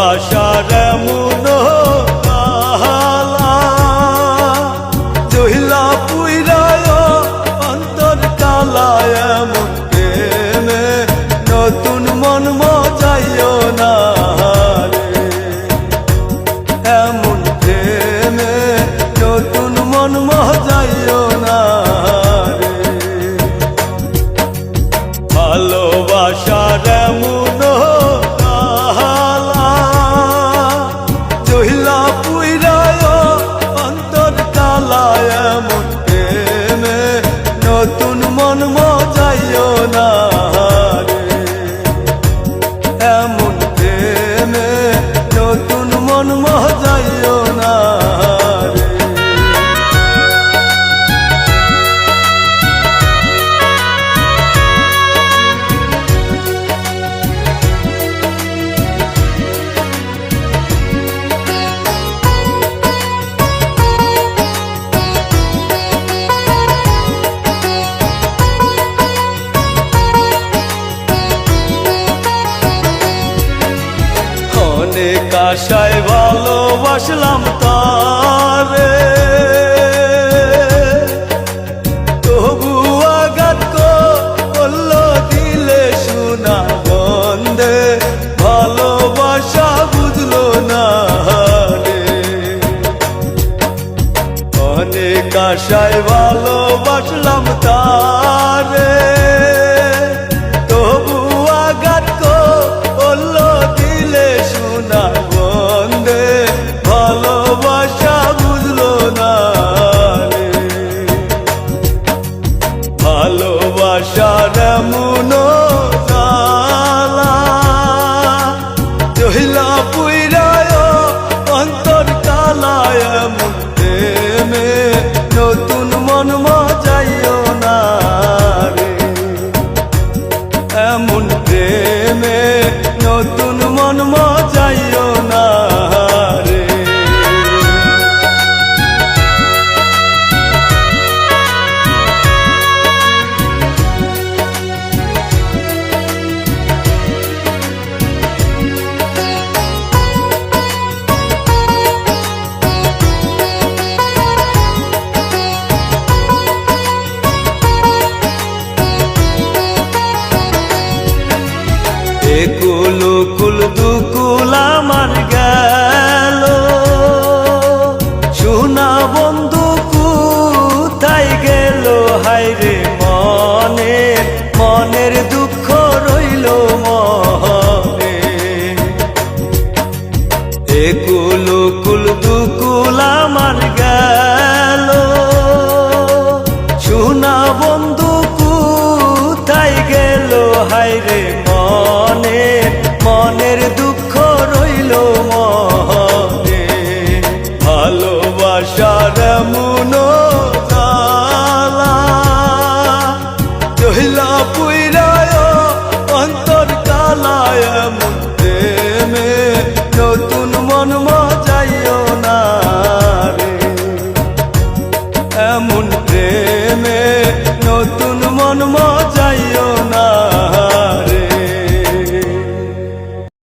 ভালোবাসার এমন কালা জহিলা পুইরায় অন্তর কালায় এমন প্রেমে নতুন মন মজাইও না রে, এমন প্রেমে নতুন মন মজাইও না রে। ভালোবাসার এমন কালা জহিলা পুইরায় অন্তর কালায় এমন প্রেমে নতুন মন মজাইও না রে, এমন প্রেমে নতুন মন মজাইও না রে। অনেক আশায় ভালোবাসলাম তারে, তবু আঘাত করলো দিলে শোনা বন্ধে, ভালোবাসা বুঝলো না রে। অনেক আশায় ভালোবাসলাম তারে, তবু আঘাত করলো দিলে শোনা বন্ধে, ভালোবাসা বুঝলো না রে। ভালোবাসার এমন কালা জহিলা পুইরায় অন্তর কালায় এমন প্রেমে নতুন মন মজাইও না রে, এমন প্রেমে নতুন মন মজাইও না রে। একুল কুল দুকুল আমার গেল, সোনা বন্ধু কোথায় গেল, হায়রে মনের দুঃখ রইল মনে। একুল কুল দুকুল আমার গেল, সোনা বন্ধু কোথায় গেল, হায়রে মনের দুঃখ রইল মনে। ভালোবাসার এমন কালা জহিলা পুইরায় অন্তর কালায় এমন প্রেমে নতুন মন মজাইও